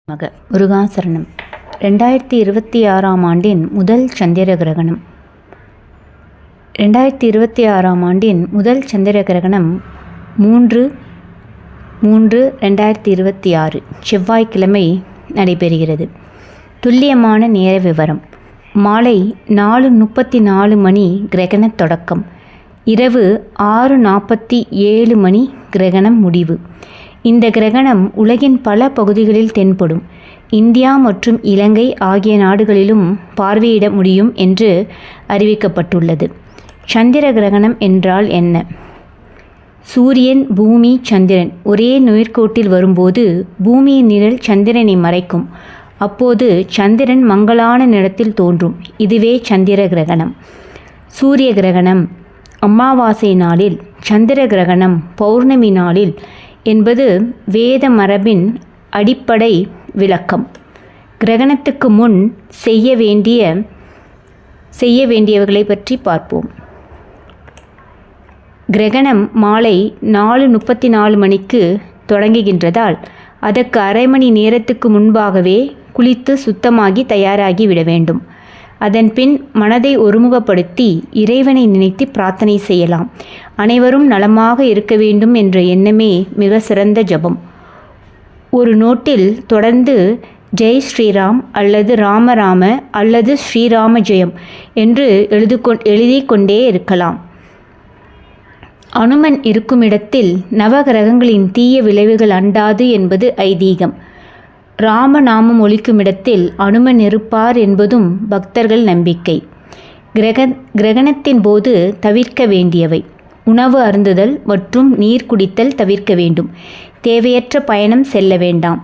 முருகாசரணம். 2026ஆம் ஆண்டின் முதல் சந்திர கிரகணம். 2026ஆம் ஆண்டின் முதல் சந்திர கிரகணம் 3/3/2026 செவ்வாய்க்கிழமை நடைபெறுகிறது. துல்லியமான நேர விவரம்: மாலை 4:34 மணி கிரகண தொடக்கம், இரவு 6:47 மணி கிரகணம் முடிவு. இந்த கிரகணம் உலகின் பல பகுதிகளில் தென்படும். இந்தியா மற்றும் இலங்கை ஆகிய நாடுகளிலும் பார்வையிட முடியும் என்று அறிவிக்கப்பட்டுள்ளது. சந்திர கிரகணம் என்றால் என்ன? சூரியன், பூமி, சந்திரன் ஒரே நேர்கோட்டில் வரும்போது பூமியின் நிழல் சந்திரனை மறைக்கும். அப்போது சந்திரன் மங்கலான நிறத்தில் தோன்றும். இதுவே சந்திர கிரகணம். சூரிய கிரகணம் அமாவாசை நாளில், சந்திர கிரகணம் பௌர்ணமி நாளில் என்பது வேத மரபின் அடிப்படை விளக்கம். கிரகணத்துக்கு முன் செய்ய வேண்டியவர்களை பற்றி பார்ப்போம். கிரகணம் மாலை 4:34 மணிக்கு தொடங்குகின்றதால் அதற்கு அரை மணி நேரத்துக்கு முன்பாகவே குளித்து சுத்தமாகி தயாராகி விட வேண்டும். அதன்பின் மனதை ஒருமுகப்படுத்தி இறைவனை நினைத்து பிரார்த்தனை செய்யலாம். அனைவரும் நலமாக இருக்க வேண்டும் என்ற எண்ணமே மிக சிறந்த ஜபம். ஒரு நோட்டில் தொடர்ந்து ஜெய் ஸ்ரீராம் அல்லது ராம ராம அல்லது ஸ்ரீராம ஜெயம் என்று எழுதி கொண்டே இருக்கலாம். அனுமன் இருக்குமிடத்தில் நவகிரகங்களின் தீய விளைவுகள் அண்டாது என்பது ஐதீகம். ராமநாமம் ஒலிக்குமிடத்தில் அனுமன் இருப்பார் என்பதும் பக்தர்கள் நம்பிக்கை. கிரகணத்தின் போது தவிர்க்க வேண்டியவை: உணவு அருந்துதல் மற்றும் நீர் குடித்தல் தவிர்க்க வேண்டும். தேவையற்ற பயணம் செல்ல வேண்டாம்.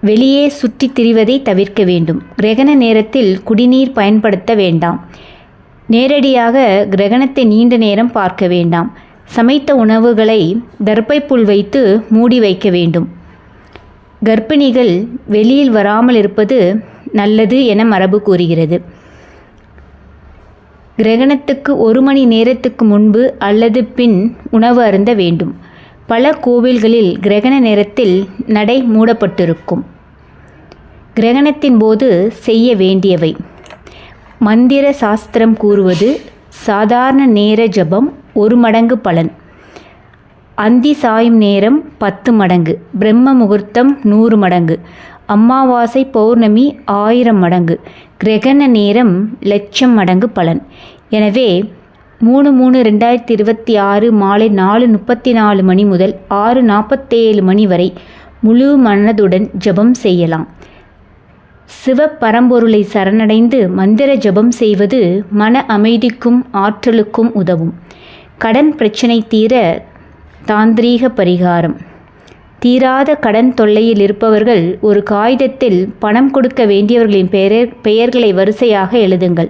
வெளியே சுற்றித் திரிவதை தவிர்க்க வேண்டும். கிரகண நேரத்தில் குடிநீர் பயன்படுத்த வேண்டாம். நேரடியாக கிரகணத்தை நீண்ட நேரம் பார்க்க வேண்டாம். சமைத்த உணவுகளை தர்பைப்புல் வைத்து மூடி வைக்க வேண்டும். கர்ப்பிணிகள் வெளியில் வராமல் இருப்பது நல்லது என மரபு கூறுகிறது. கிரகணத்துக்கு 1 மணி நேரத்துக்கு முன்பு அல்லது பின் உணவு அருந்த வேண்டும். பல கோவில்களில் கிரகண நேரத்தில் நடை மூடப்பட்டிருக்கும். கிரகணத்தின் போது செய்ய வேண்டியவை: மந்திர சாஸ்திரம் கூறுவது சாதாரண நேர ஜபம் 1 மடங்கு பலன். அந்தி சாயும் நேரம் 10 மடங்கு. பிரம்ம முகூர்த்தம் 100 மடங்கு. அமாவாசை பௌர்ணமி 1000 மடங்கு. கிரகண நேரம் 1,00,000 மடங்கு பலன். எனவே 3/3/2026 மாலை 4:34 மணி முதல் 6:47 மணி வரை முழு மனதுடன் ஜபம் செய்யலாம். சிவ பரம்பொருளை சரணடைந்து மந்திர ஜபம் செய்வது மன அமைதிக்கும் ஆற்றலுக்கும் உதவும். கடன் பிரச்சனை தீர தாந்திரீக பரிகாரம்: தீராத கடன் தொல்லையில் இருப்பவர்கள் ஒரு காகிதத்தில் பணம் கொடுக்க வேண்டியவர்களின் பெயர்களை வரிசையாக எழுதுங்கள்.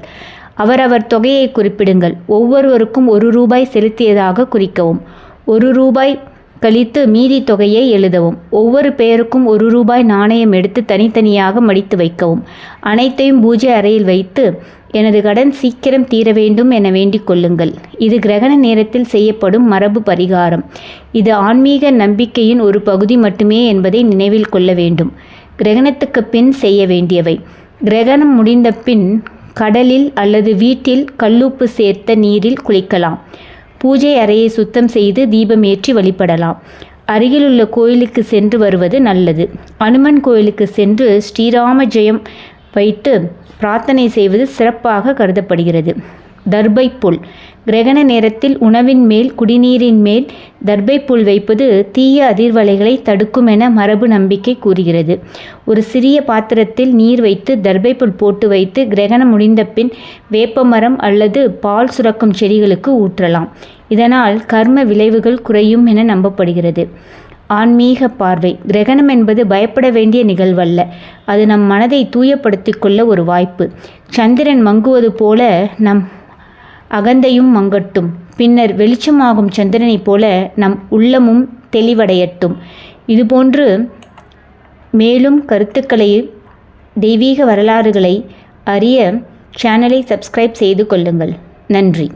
அவரவர் தொகையை குறிப்பிடுங்கள். ஒவ்வொருவருக்கும் ₹1 செலுத்தியதாக குறிக்கவும். ₹1 கழித்து மீதி தொகையை எழுதவும். ஒவ்வொரு பெயருக்கும் ₹1 நாணயம் எடுத்து தனித்தனியாக மடித்து வைக்கவும். அனைத்தையும் பூஜை அறையில் வைத்து எனது கடன் சீக்கிரம் தீர வேண்டும் என வேண்டிக் கொள்ளுங்கள். இது கிரகண நேரத்தில் செய்யப்படும் மரபு பரிகாரம். இது ஆன்மீக நம்பிக்கையின் ஒரு பகுதி மட்டுமே என்பதை நினைவில் கொள்ள வேண்டும். கிரகணத்துக்கு பின் செய்ய வேண்டியவை: கிரகணம் முடிந்த பின் கடலில் அல்லது வீட்டில் கல்லுப்பு சேர்த்த நீரில் குளிக்கலாம். பூஜை அறையை சுத்தம் செய்து தீபம் ஏற்றி வழிபடலாம். அருகிலுள்ள கோயிலுக்கு சென்று வருவது நல்லது. அனுமன் கோயிலுக்கு சென்று ஸ்ரீராம ஜெயம் வைத்து பிரார்த்தனை செய்வது சிறப்பாக கருதப்படுகிறது. தர்பைப்புல்: கிரகண நேரத்தில் உணவின் மேல், குடிநீரின் மேல் தர்பைப்புல் வைப்பது தீய அதிர்வலைகளை தடுக்கும் என மரபு நம்பிக்கை கூறுகிறது. ஒரு சிறிய பாத்திரத்தில் நீர் வைத்து தர்பைப்புல் போட்டு வைத்து கிரகணம் முடிந்த பின் வேப்பமரம் அல்லது பால் சுரக்கும் செடிகளுக்கு ஊற்றலாம். இதனால் கர்ம விளைவுகள் குறையும் என நம்பப்படுகிறது. ஆன்மீக பார்வை: கிரகணம் என்பது பயப்பட வேண்டிய நிகழ்வல்ல. அது நம் மனதை தூயப்படுத்திக் கொள்ள ஒரு வாய்ப்பு. சந்திரன் மங்குவது போல நம் அகந்தையும் மங்கட்டும். பின்னர் வெளிச்சமாகும் சந்திரனைப் போல நம் உள்ளமும் தெளிவடையட்டும். இதுபோன்று மேலும் கருத்துக்களை, தெய்வீக வரலாறுகளை அறிய சேனலை சப்ஸ்கிரைப் செய்து கொள்ளுங்கள். நன்றி.